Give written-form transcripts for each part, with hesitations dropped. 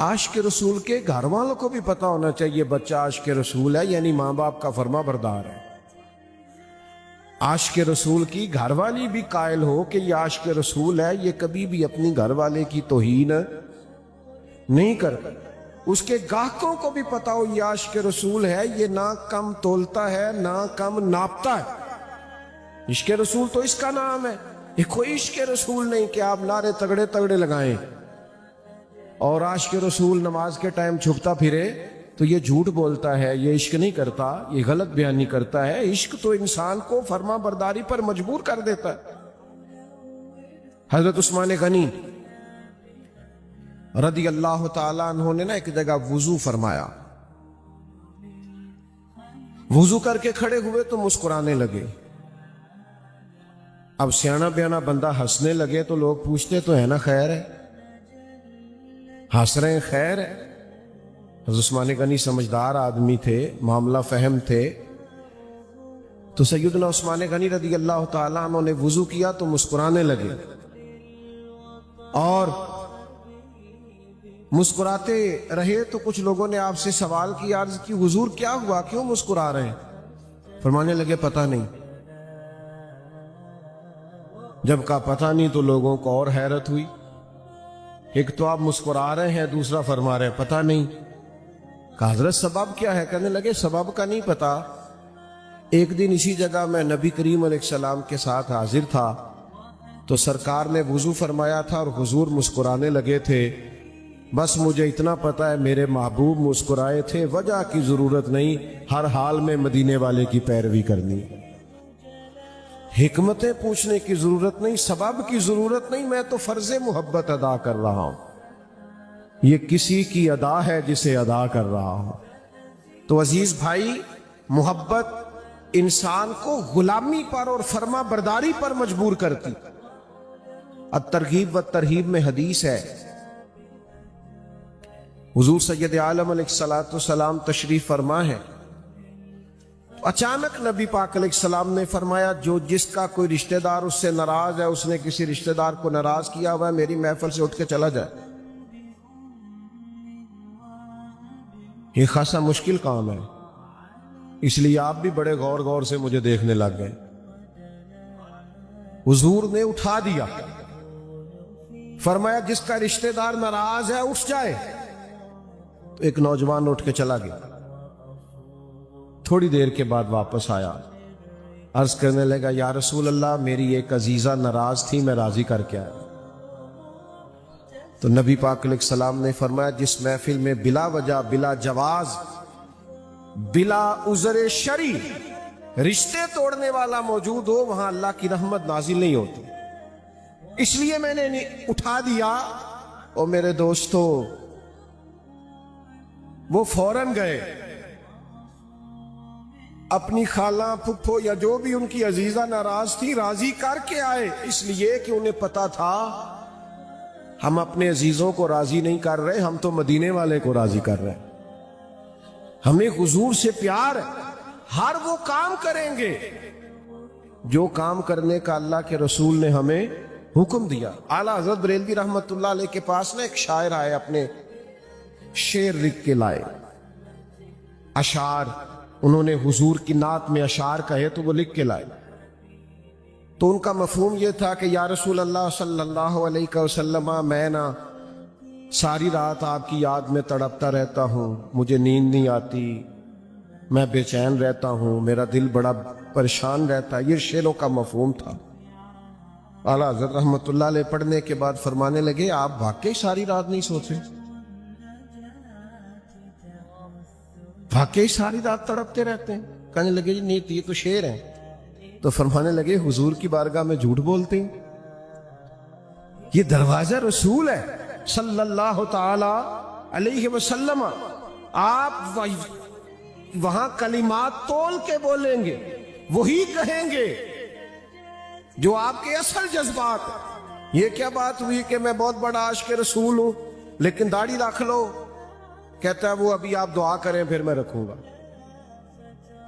عاشق رسول کے گھر والوں کو بھی پتا ہونا چاہیے بچہ عاشق رسول ہے، یعنی ماں باپ کا فرما بردار ہے۔ عاشق رسول کی گھر والی بھی قائل ہو کہ یہ عاشق رسول ہے، یہ کبھی بھی اپنی گھر والے کی توہین نہیں کرتا۔ اس کے گاہکوں کو بھی پتا ہو یہ عاشق رسول ہے، یہ نہ کم تولتا ہے نہ کم ناپتا ہے۔ عشق رسول تو اس کا نام ہے، یہ کوئی عشق رسول نہیں کہ آپ نعرے تگڑے تگڑے لگائیں اور عاشق رسول نماز کے ٹائم چھپتا پھرے تو یہ جھوٹ بولتا ہے، یہ عشق نہیں کرتا، یہ غلط بیانی کرتا ہے۔ عشق تو انسان کو فرما برداری پر مجبور کر دیتا ہے۔ حضرت عثمان غنی رضی اللہ تعالیٰ عنہ نے ایک جگہ وضو فرمایا، وضو کر کے کھڑے ہوئے تو مسکرانے لگے۔ اب سیانا بیانا بندہ ہنسنے لگے تو لوگ پوچھتے تو ہے نا خیر ہے، ہنس رہے ہیں خیر ہے۔ حضرت عثمان غنی سمجھدار آدمی تھے، معاملہ فہم تھے، تو سیدنا عثمان غنی رضی اللہ تعالیٰ عنہ نے وضو کیا تو مسکرانے لگے، اور مسکراتے رہے تو کچھ لوگوں نے آپ سے سوال کی، عرض کی حضور کیا ہوا، کیوں مسکرا رہے ہیں؟ فرمانے لگے پتہ نہیں۔ جب کہا پتہ نہیں تو لوگوں کو اور حیرت ہوئی، ایک تو آپ مسکرا رہے ہیں، دوسرا فرما رہے ہیں پتہ نہیں۔ کہا حضرت سبب کیا ہے؟ کہنے لگے سبب کا نہیں پتا، ایک دن اسی جگہ میں نبی کریم علیہ السلام کے ساتھ حاضر تھا تو سرکار نے وضو فرمایا تھا اور حضور مسکرانے لگے تھے، بس مجھے اتنا پتا ہے میرے محبوب مسکرائے تھے، وجہ کی ضرورت نہیں، ہر حال میں مدینے والے کی پیروی کرنی، حکمتیں پوچھنے کی ضرورت نہیں، سبب کی ضرورت نہیں، میں تو فرض محبت ادا کر رہا ہوں، یہ کسی کی ادا ہے جسے ادا کر رہا ہوں۔ تو عزیز بھائی، محبت انسان کو غلامی پر اور فرما برداری پر مجبور کرتی۔ الترغیب والترہیب میں حدیث ہے، حضور سید عالم علیہ السلام تشریف فرما ہے، اچانک نبی پاک علیہ السلام نے فرمایا جو جس کا کوئی رشتہ دار اس سے ناراض ہے، اس نے کسی رشتہ دار کو ناراض کیا ہوا ہے، میری محفل سے اٹھ کے چلا جائے۔ یہ خاصا مشکل کام ہے، اس لیے آپ بھی بڑے غور غور سے مجھے دیکھنے لگ گئے۔ حضور نے اٹھا دیا، فرمایا جس کا رشتہ دار ناراض ہے اٹھ جائے۔ تو ایک نوجوان اٹھ کے چلا گیا، تھوڑی دیر کے بعد واپس آیا، عرض کرنے لگا یا رسول اللہ میری ایک عزیزہ ناراض تھی، میں راضی کر کے آیا۔ تو نبی پاک علیہ السلام نے فرمایا جس محفل میں بلا وجہ، بلا جواز، بلا عذر شرعی رشتے توڑنے والا موجود ہو، وہاں اللہ کی رحمت نازل نہیں ہوتی، اس لیے میں نے اٹھا دیا۔ اور میرے دوستو، وہ فوراً گئے، اپنی خالہ پھپھو یا جو بھی ان کی عزیزہ ناراض تھی راضی کر کے آئے، اس لیے کہ انہیں پتا تھا ہم اپنے عزیزوں کو راضی نہیں کر رہے، ہم تو مدینے والے کو راضی کر رہے ہیں، ہمیں حضور سے پیار ہے، ہر وہ کام کریں گے جو کام کرنے کا اللہ کے رسول نے ہمیں حکم دیا۔ اعلیٰ حضرت بریلوی رحمت اللہ علیہ کے پاس ایک شاعر آئے، اپنے شعر لکھ کے لائے، اشعار، انہوں نے حضور کی نعت میں اشعار کہے تو وہ لکھ کے لائے۔ تو ان کا مفہوم یہ تھا کہ یا رسول اللہ صلی اللہ علیہ وسلم، میں نا ساری رات آپ کی یاد میں تڑپتا رہتا ہوں، مجھے نیند نہیں آتی، میں بے چین رہتا ہوں، میرا دل بڑا پریشان رہتا ہے، یہ شعروں کا مفہوم تھا۔ اعلیٰ حضرت رحمت اللہ علیہ پڑھنے کے بعد فرمانے لگے آپ واقعی ساری رات نہیں سوتے، واقعی ساری رات تڑپتے رہتے ہیں؟ کہنے لگے جی نہیں، یہ تو شعر ہیں۔ تو فرمانے لگے حضور کی بارگاہ میں جھوٹ بولتے ہیں، یہ دروازہ رسول ہے صلی اللہ تعالی علیہ وسلم، آپ وہاں کلمات تول کے بولیں گے، وہی کہیں گے جو آپ کے اصل جذبات ہیں۔ یہ کیا بات ہوئی کہ میں بہت بڑا عاشق رسول ہوں لیکن داڑھی رکھ لو؟ کہتا ہے وہ ابھی آپ دعا کریں پھر میں رکھوں گا۔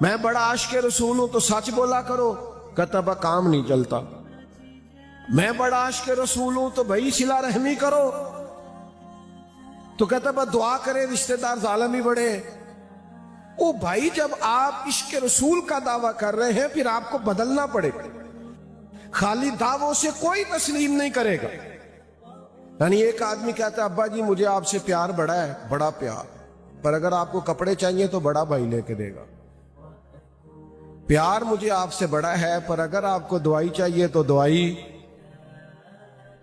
میں بڑا عاشق رسول ہوں تو سچ بولا کرو، کہتا با کام نہیں چلتا۔ میں بڑا عاشق رسول ہوں تو بھائی صلہ رحمی کرو، تو کہتا بس دعا کرے رشتہ دار ظالم ہی بڑے ہیں۔ او بھائی جب آپ عشق رسول کا دعویٰ کر رہے ہیں پھر آپ کو بدلنا پڑے گا، خالی دعووں سے کوئی تسلیم نہیں کرے گا۔ یعنی ایک آدمی کہتا ہے ابا جی مجھے آپ سے پیار بڑا ہے، بڑا پیار، پر اگر آپ کو کپڑے چاہیے تو بڑا بھائی لے کے دے گا۔ پیار مجھے آپ سے بڑا ہے پر اگر آپ کو دوائی چاہیے تو دوائی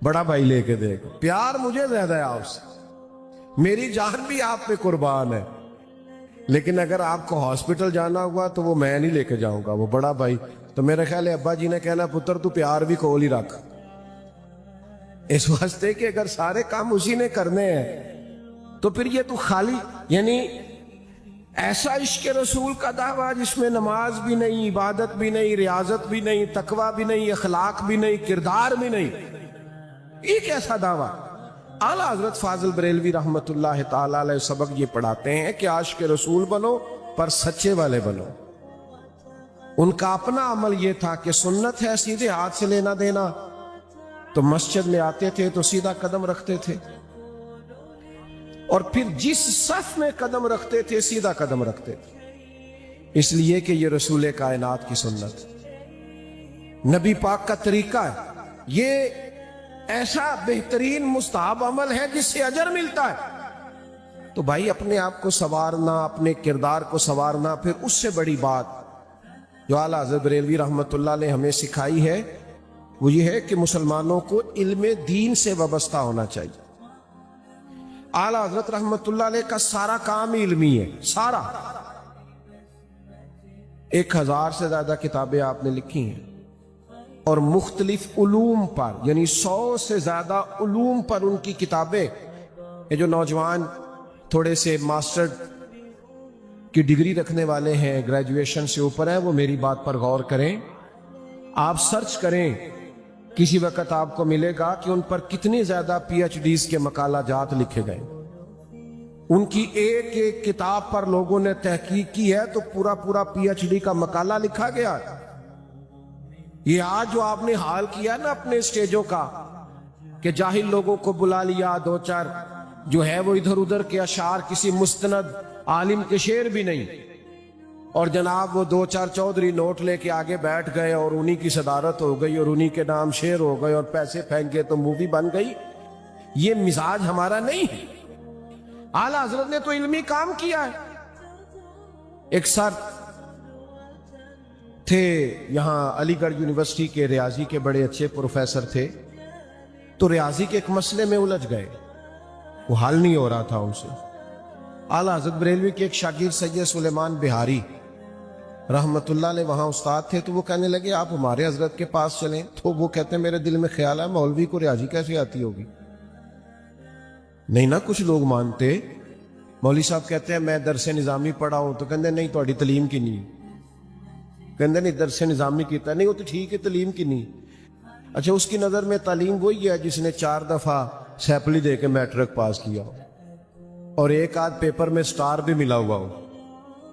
بڑا بھائی لے کے دے گا۔ پیار مجھے زیادہ ہے آپ سے، میری جان بھی آپ پہ قربان ہے، لیکن اگر آپ کو ہاسپٹل جانا ہوا تو وہ میں نہیں لے کے جاؤں گا، وہ بڑا بھائی۔ تو میرے خیال ہے ابا جی نے کہنا پتر تو پیار بھی کھول ہی رکھ، اس واسطے کہ اگر سارے کام اسی نے کرنے ہیں تو پھر یہ تو خالی یعنی ایسا عشق رسول کا دعویٰ جس میں نماز بھی نہیں، عبادت بھی نہیں، ریاضت بھی نہیں، تقوی بھی نہیں، اخلاق بھی نہیں، کردار بھی نہیں، ایک ایسا دعویٰ۔ اعلیٰ حضرت فاضل بریلوی رحمت اللہ تعالی علیہ سبق یہ پڑھاتے ہیں کہ عاشق رسول بنو پر سچے والے بنو۔ ان کا اپنا عمل یہ تھا کہ سنت ہے سیدھے ہاتھ سے لینا دینا، تو مسجد میں آتے تھے تو سیدھا قدم رکھتے تھے، اور پھر جس صف میں قدم رکھتے تھے سیدھا قدم رکھتے تھے، اس لیے کہ یہ رسول کائنات کی سنت، نبی پاک کا طریقہ ہے، یہ ایسا بہترین مستحب عمل ہے جس سے اجر ملتا ہے۔ تو بھائی اپنے آپ کو سنوارنا، اپنے کردار کو سنوارنا، پھر اس سے بڑی بات جو اعلیٰ حضرت بریلوی رحمت اللہ نے ہمیں سکھائی ہے وہ یہ ہے کہ مسلمانوں کو علم دین سے وابستہ ہونا چاہیے۔ اعلیٰ حضرت رحمت اللہ علیہ کا سارا کام علمی ہے، سارا۔ 1000 سے زیادہ کتابیں آپ نے لکھی ہیں، اور مختلف علوم پر یعنی 100 سے زیادہ علوم پر ان کی کتابیں۔ یہ جو نوجوان تھوڑے سے ماسٹر کی ڈگری رکھنے والے ہیں، گریجویشن سے اوپر ہیں، وہ میری بات پر غور کریں، آپ سرچ کریں، کسی وقت آپ کو ملے گا کہ ان پر کتنی زیادہ پی ایچ ڈیز کے مقالہ جات لکھے گئے۔ ان کی ایک ایک کتاب پر لوگوں نے تحقیق کی ہے تو پورا پی ایچ ڈی کا مقالہ لکھا گیا۔ یہ آج جو آپ نے حال کیا نا اپنے اسٹیجوں کا کہ جاہل لوگوں کو بلا لیا، 2-4 جو ہے وہ ادھر ادھر کے اشعار، کسی مستند عالم کے شعر بھی نہیں، اور جناب وہ 2-4 چودھری نوٹ لے کے آگے بیٹھ گئے اور انہی کی صدارت ہو گئی اور انہی کے نام شعر ہو گئے اور پیسے پھینک گئے تو مووی بن گئی۔ یہ مزاج ہمارا نہیں ہے۔ اعلیٰ حضرت نے تو علمی کام کیا ہے۔ ایک سر تھے یہاں علی گڑھ یونیورسٹی کے، ریاضی کے بڑے اچھے پروفیسر تھے، تو ریاضی کے ایک مسئلے میں الجھ گئے، وہ حل نہیں ہو رہا تھا ان سے۔ اعلیٰ حضرت بریلوی کے ایک شاگرد سید سلیمان بہاری رحمت اللہ علیہ وہاں استاد تھے، تو وہ کہنے لگے آپ ہمارے حضرت کے پاس چلیں۔ تو وہ کہتے ہیں میرے دل میں خیال ہے مولوی کو ریاضی کیسے آتی ہوگی؟ نہیں نا کچھ لوگ مانتے۔ مولوی صاحب کہتے ہیں میں درس نظامی پڑھا ہوں، تو کہتے ہیں نہیں تھوڑی تعلیم کی نہیں، کہتے نہیں درس نظامی کیتا نہیں، وہ تو ٹھیک ہے تعلیم کی نہیں۔ اچھا اس کی نظر میں تعلیم وہی ہے جس نے 4 دفعہ سیپلی دے کے میٹرک پاس کیا ہو اور ایک آدھ پیپر میں سٹار بھی ملا ہوا ہو،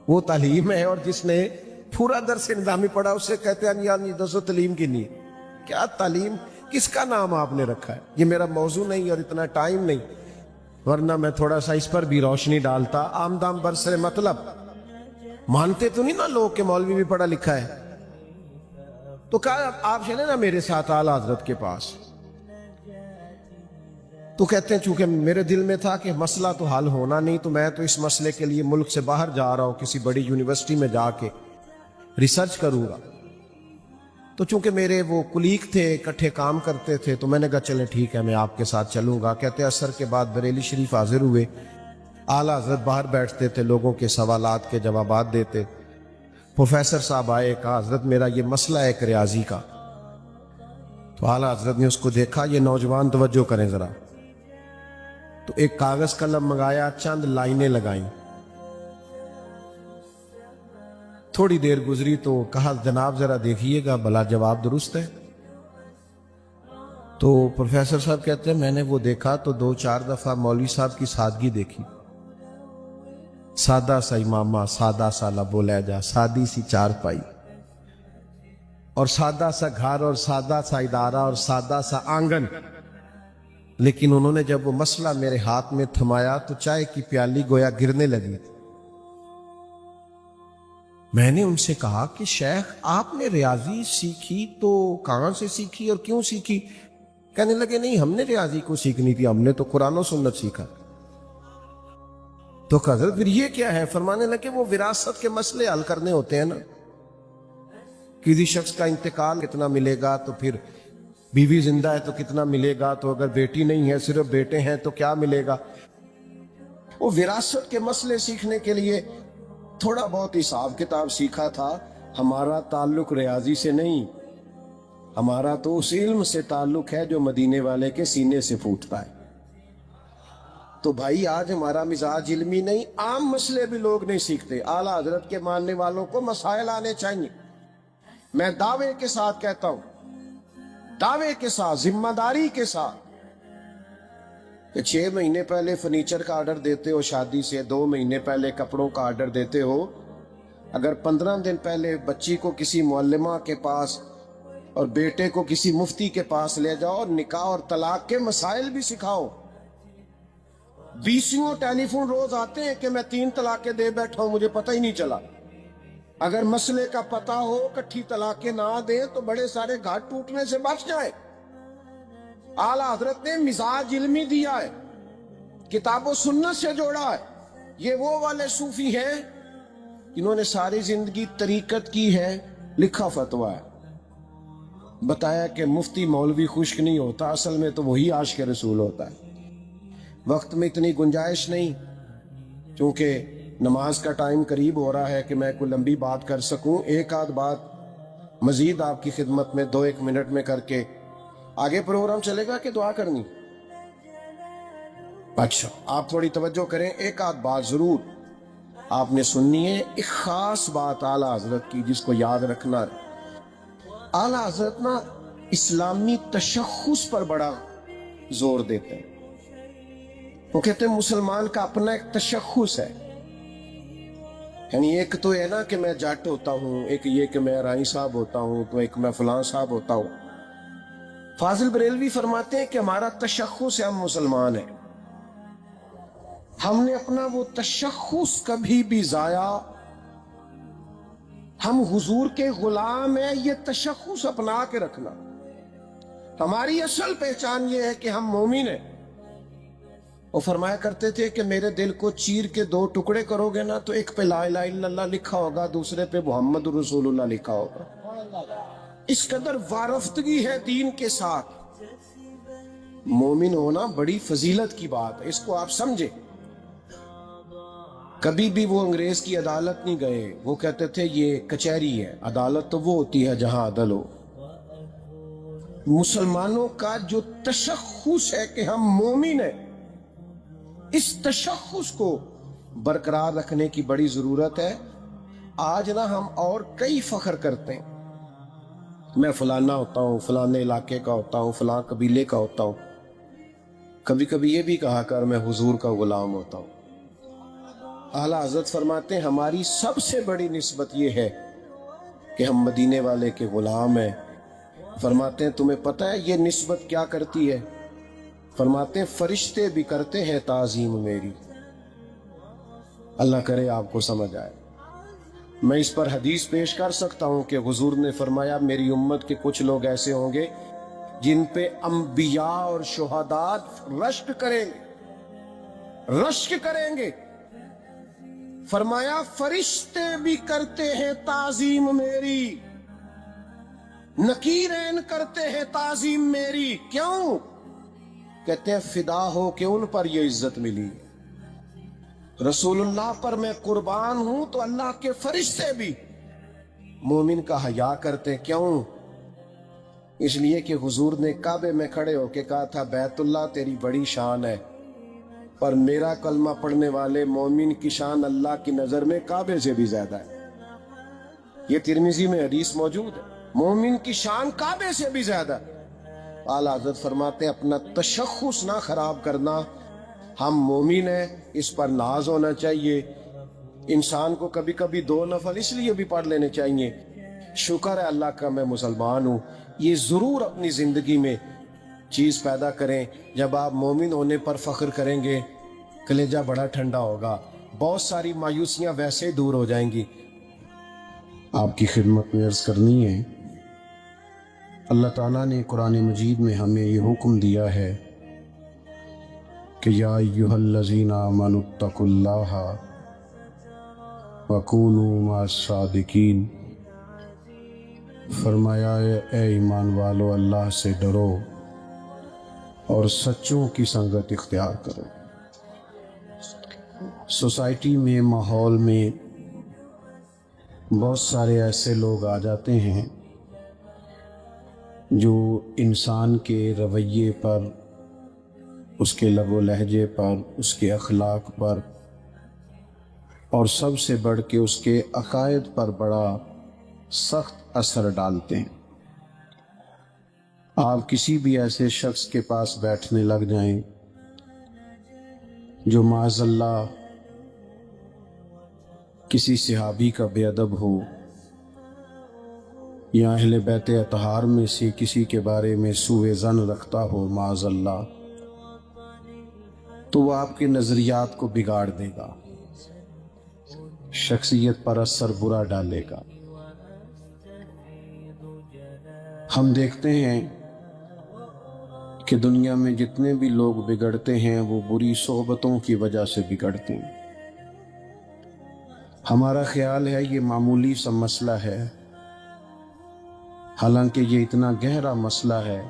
وہ تعلیم ہے۔ اور جس نے پورا درس نظامی پڑھا اسے کہتے ہیں یار دسو تعلیم کی نہیں۔ کیا تعلیم کس کا نام آپ نے رکھا ہے؟ یہ میرا موضوع نہیں اور اتنا ٹائم نہیں، ورنہ میں تھوڑا سا اس پر بھی روشنی ڈالتا۔ آمدام برسر مطلب مانتے تو نہیں نا لوگ کہ مولوی بھی پڑھا لکھا ہے، تو کہا آپ چلیں نا میرے ساتھ اعلیٰ حضرت کے پاس۔ تو کہتے ہیں چونکہ میرے دل میں تھا کہ مسئلہ تو حل ہونا نہیں، تو میں تو اس مسئلے کے لیے ملک سے باہر جا رہا ہوں، کسی بڑی یونیورسٹی میں جا کے ریسرچ کروں گا۔ تو چونکہ میرے وہ کلیگ تھے، اکٹھے کام کرتے تھے، تو میں نے کہا چلیں ٹھیک ہے میں آپ کے ساتھ چلوں گا۔ کہتے ہیں عصر کے بعد بریلی شریف حاضر ہوئے، اعلیٰ حضرت باہر بیٹھتے تھے، لوگوں کے سوالات کے جوابات دیتے۔ پروفیسر صاحب آئے، کہا حضرت میرا یہ مسئلہ ہے ایک ریاضی کا۔ تو اعلیٰ حضرت نے اس کو دیکھا، یہ نوجوان توجہ کریں ذرا، تو ایک کاغذ قلم منگایا، چند لائنیں لگائیں۔ تھوڑی دیر گزری تو کہا جناب ذرا دیکھیے گا بھلا جواب درست ہے؟ تو پروفیسر صاحب کہتے ہیں میں نے وہ دیکھا تو 2-4 دفعہ مولوی صاحب کی سادگی دیکھی، سادہ سا امامہ، سادہ سا لب و لہجہ، سادی سی چارپائی، اور سادہ سا گھر، اور سادہ سا ادارہ، اور سادہ سا آنگن، لیکن انہوں نے جب وہ مسئلہ میرے ہاتھ میں تھمایا تو چائے کی پیالی گویا گرنے لگی تھی۔ میں نے ان سے کہا کہ شیخ آپ نے ریاضی سیکھی تو کہاں سے سیکھی اور کیوں سیکھی؟ کہنے لگے نہیں، ہم نے ریاضی کو سیکھنی تھی، ہم نے تو قرآن و سنت سیکھا۔ تو حضرت پھر یہ کیا ہے؟ فرمانے لگے وہ وراثت کے مسئلے حل کرنے ہوتے ہیں نا، کسی شخص کا انتقال کتنا ملے گا، تو پھر بیوی زندہ ہے تو کتنا ملے گا، تو اگر بیٹی نہیں ہے صرف بیٹے ہیں تو کیا ملے گا۔ وہ وراثت کے مسئلے سیکھنے کے لیے تھوڑا بہت حساب کتاب سیکھا تھا۔ ہمارا تعلق ریاضی سے نہیں، ہمارا تو اس علم سے تعلق ہے جو مدینے والے کے سینے سے پھوٹتا ہے۔ تو بھائی آج ہمارا مزاج علمی نہیں، عام مسئلے بھی لوگ نہیں سیکھتے۔ اعلیٰ حضرت کے ماننے والوں کو مسائل آنے چاہیے۔ میں دعوے کے ساتھ کہتا ہوں، دعوے کے ساتھ، ذمہ داری کے ساتھ، کہ 6 مہینے پہلے فرنیچر کا آرڈر دیتے ہو شادی سے، 2 مہینے پہلے کپڑوں کا آرڈر دیتے ہو، اگر 15 دن پہلے بچی کو کسی معلمہ کے پاس اور بیٹے کو کسی مفتی کے پاس لے جاؤ اور نکاح اور طلاق کے مسائل بھی سکھاؤ۔ 20 ٹیلی فون روز آتے ہیں کہ میں 3 طلاقیں دے بیٹھا ہوں، مجھے پتہ ہی نہیں چلا۔ اگر مسئلے کا پتہ ہو، کٹھی طلاقیں نہ دیں تو بڑے سارے گھاٹ ٹوٹنے سے بچ جائے۔ اعلیٰ حضرت نے مزاج علمی دیا ہے، کتاب و سنت سے جوڑا ہے۔ یہ وہ والے صوفی ہیں جنہوں نے ساری زندگی طریقت کی ہے، لکھا فتویٰ ہے، بتایا کہ مفتی مولوی خشک نہیں ہوتا، اصل میں تو وہی عاشق رسول ہوتا ہے۔ وقت میں اتنی گنجائش نہیں، چونکہ نماز کا ٹائم قریب ہو رہا ہے کہ میں کوئی لمبی بات کر سکوں۔ ایک آدھ بات مزید آپ کی خدمت میں 2-1 منٹ میں کر کے آگے پروگرام چلے گا کہ دعا کرنی؟ اچھا، آپ تھوڑی توجہ کریں، ایک آدھ بات ضرور آپ نے سننی ہے۔ ایک خاص بات اعلیٰ حضرت کی جس کو یاد رکھنا ہے۔ اعلیٰ حضرت نا اسلامی تشخص پر بڑا زور دیتے ہیں۔ وہ کہتے ہیں مسلمان کا اپنا ایک تشخص ہے، یعنی ایک تو ہے نا کہ میں جٹ ہوتا ہوں، ایک یہ کہ میں رائی صاحب ہوتا ہوں، تو ایک میں فلاں صاحب ہوتا ہوں۔ فاضل بریلوی فرماتے ہیں کہ ہمارا تشخص ہے، ہم مسلمان ہیں۔ ہم نے اپنا وہ تشخص کبھی بھی ضائع، ہم حضور کے غلام ہیں، یہ تشخص اپنا کے رکھنا۔ ہماری اصل پہچان یہ ہے کہ ہم مومن ہیں۔ وہ فرمایا کرتے تھے کہ میرے دل کو چیر کے 2 ٹکڑے کرو گے نا تو ایک پہ لا الہ الا اللہ لکھا ہوگا، دوسرے پہ محمد رسول اللہ لکھا ہوگا۔ اس قدر وارفتگی ہے دین کے ساتھ۔ مومن ہونا بڑی فضیلت کی بات ہے، اس کو آپ سمجھیں۔ کبھی بھی وہ انگریز کی عدالت نہیں گئے، وہ کہتے تھے یہ کچہری ہے، عدالت تو وہ ہوتی ہے جہاں عدل ہو۔ مسلمانوں کا جو تشخص ہے کہ ہم مومن ہیں، اس تشخص کو برقرار رکھنے کی بڑی ضرورت ہے۔ آج نا ہم اور کئی فخر کرتے ہیں، میں فلانا ہوتا ہوں، فلانے علاقے کا ہوتا ہوں، فلاں قبیلے کا ہوتا ہوں۔ کبھی کبھی یہ بھی کہا کر میں حضور کا غلام ہوتا ہوں۔ اعلیٰ حضرت فرماتے ہیں ہماری سب سے بڑی نسبت یہ ہے کہ ہم مدینے والے کے غلام ہیں۔ فرماتے ہیں تمہیں پتہ ہے یہ نسبت کیا کرتی ہے؟ فرماتے ہیں فرشتے بھی کرتے ہیں تعظیم میری۔ اللہ کرے آپ کو سمجھ آئے۔ میں اس پر حدیث پیش کر سکتا ہوں کہ حضور نے فرمایا میری امت کے کچھ لوگ ایسے ہوں گے جن پہ انبیاء اور شہداء رشک کریں گے، رشک کریں گے۔ فرمایا فرشتے بھی کرتے ہیں تعظیم میری، نکیرین کرتے ہیں تعظیم میری۔ کیوں؟ کہتے ہیں فدا ہو کہ ان پر یہ عزت ملی، رسول اللہ پر میں قربان ہوں تو اللہ کے فرشتے بھی مومن کا حیا کرتے ہیں۔ کیوں؟ اس لیے کہ حضور نے کعبے میں کھڑے ہو کے کہا تھا بیت اللہ تیری بڑی شان ہے، پر میرا کلمہ پڑھنے والے مومن کی شان اللہ کی نظر میں کعبے سے بھی زیادہ ہے۔ یہ ترمذی میں حدیث موجود ہے، مومن کی شان کعبے سے بھی زیادہ ہے۔ اعلیٰ حضرت فرماتے ہیں اپنا تشخص نہ خراب کرنا، ہم مومن ہیں، اس پر ناز ہونا چاہیے۔ انسان کو کبھی کبھی 2 نفل اس لیے بھی پڑھ لینے چاہیے، شکر ہے اللہ کا میں مسلمان ہوں۔ یہ ضرور اپنی زندگی میں چیز پیدا کریں، جب آپ مومن ہونے پر فخر کریں گے کلیجہ بڑا ٹھنڈا ہوگا، بہت ساری مایوسیاں ویسے دور ہو جائیں گی۔ آپ کی خدمت میں عرض کرنی ہے، اللہ تعالیٰ نے قرآن مجید میں ہمیں یہ حکم دیا ہے کہ یا ایھا الذین آمنوا اتقوا اللہ وکونوا مع الصادقین، فرمایا اے ایمان والو اللہ سے ڈرو اور سچوں کی سنگت اختیار کرو۔ سوسائٹی میں، ماحول میں بہت سارے ایسے لوگ آ جاتے ہیں جو انسان کے رویے پر، اس کے لب و لہجے پر، اس کے اخلاق پر اور سب سے بڑھ کے اس کے عقائد پر بڑا سخت اثر ڈالتے ہیں۔ آپ کسی بھی ایسے شخص کے پاس بیٹھنے لگ جائیں جو معاذ اللہ کسی صحابی کا بے ادب ہو یا اہل بیت اطہار میں سے کسی کے بارے میں سوء ظن رکھتا ہو معاذ اللہ، تو وہ آپ کے نظریات کو بگاڑ دے گا، شخصیت پر اثر برا ڈالے گا۔ ہم دیکھتے ہیں کہ دنیا میں جتنے بھی لوگ بگڑتے ہیں وہ بری صحبتوں کی وجہ سے بگڑتے ہیں۔ ہمارا خیال ہے یہ معمولی سا مسئلہ ہے، حالانکہ یہ اتنا گہرا مسئلہ ہے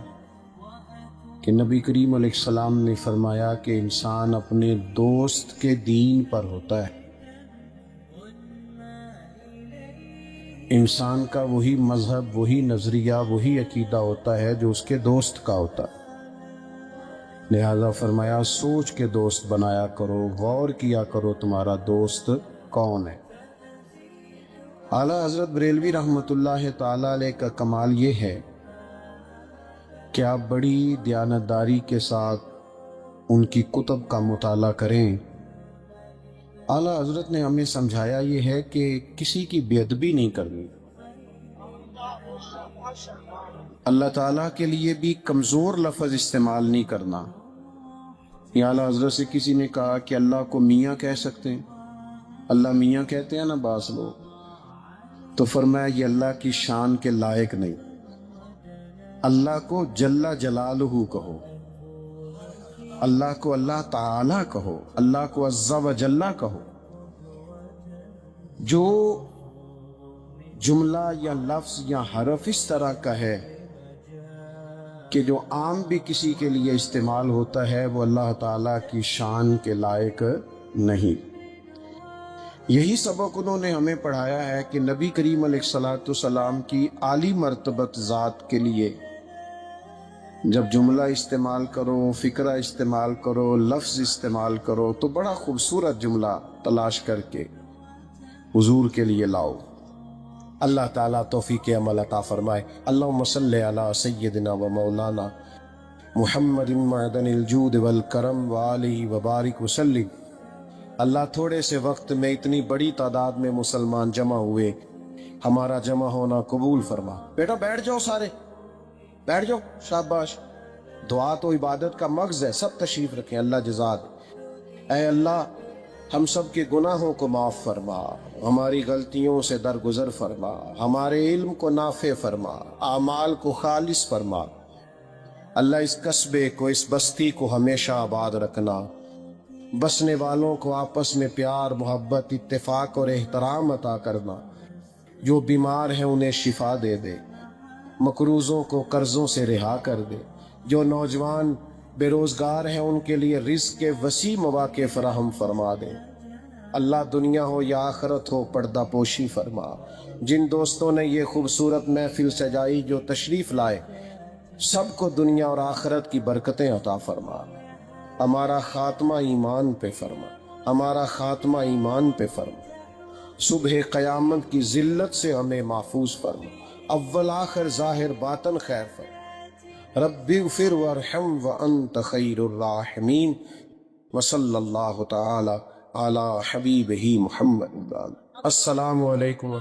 کہ نبی کریم علیہ السلام نے فرمایا کہ انسان اپنے دوست کے دین پر ہوتا ہے۔ انسان کا وہی مذہب، وہی نظریہ، وہی عقیدہ ہوتا ہے جو اس کے دوست کا ہوتا ہے۔ لہذا فرمایا سوچ کے دوست بنایا کرو، غور کیا کرو تمہارا دوست کون ہے۔ اعلیٰ حضرت بریلوی رحمۃ اللہ تعالی علیہ کا کمال یہ ہے کہ آپ بڑی دیانتداری کے ساتھ ان کی کتب کا مطالعہ کریں۔ اعلیٰ حضرت نے ہمیں سمجھایا یہ ہے کہ کسی کی بے ادبی نہیں کرنی، اللہ تعالیٰ کے لیے بھی کمزور لفظ استعمال نہیں کرنا۔ یا اعلیٰ حضرت سے کسی نے کہا کہ اللہ کو میاں کہہ سکتے ہیں؟ اللہ میاں کہتے ہیں نا بعض لوگ، تو فرمایا یہ اللہ کی شان کے لائق نہیں، اللہ کو جل جلالہ کہو، اللہ کو اللہ تعالی کہو، اللہ کو عز و جل کہو۔ جو جملہ یا لفظ یا حرف اس طرح کا ہے کہ جو عام بھی کسی کے لیے استعمال ہوتا ہے وہ اللہ تعالیٰ کی شان کے لائق نہیں۔ یہی سبق انہوں نے ہمیں پڑھایا ہے کہ نبی کریم علیہ السلام کی عالی مرتبت ذات کے لیے جب جملہ استعمال کرو، فکرہ استعمال کرو، لفظ استعمال کرو تو بڑا خوبصورت جملہ تلاش کر کے حضور کے لیے لاؤ۔ اللہ تعالیٰ توفیق عمل عطا فرمائے۔ اللہم صلی علی سیدنا و مولانا محمد معدن الجود والکرم وآلہ وبارک وسلم۔ اللہ تھوڑے سے وقت میں اتنی بڑی تعداد میں مسلمان جمع ہوئے، ہمارا جمع ہونا قبول فرما۔ بیٹا بیٹھ جاؤ، سارے بیٹھ جاؤ، شاباش۔ دعا تو عبادت کا مغز ہے، سب تشریف رکھیں، اللہ جزا دے۔ اے اللہ ہم سب کے گناہوں کو معاف فرما، ہماری غلطیوں سے درگزر فرما، ہمارے علم کو نافع فرما، اعمال کو خالص فرما۔ اللہ اس قصبے کو، اس بستی کو ہمیشہ آباد رکھنا، بسنے والوں کو آپس میں پیار، محبت، اتفاق اور احترام عطا کرنا، جو بیمار ہیں انہیں شفا دے دے، مقروضوں کو قرضوں سے رہا کر دے، جو نوجوان بے روزگار ہیں ان کے لیے رزق کے وسیع مواقع فراہم فرما دے۔ اللہ دنیا ہو یا آخرت ہو پردہ پوشی فرما۔ جن دوستوں نے یہ خوبصورت محفل سجائی، جو تشریف لائے، سب کو دنیا اور آخرت کی برکتیں عطا فرما۔ ہمارا خاتمہ ایمان پہ فرما، ہمارا خاتمہ ایمان پہ فرما۔ صبح قیامت کی ذلت سے ہمیں محفوظ فرما، اول آخر ظاہر باطن خیر فرما۔ رب اغفر وارحم وانت خیر الراحمین، وصلی اللہ تعالی علی حبیبہ محمد۔ السلام علیکم۔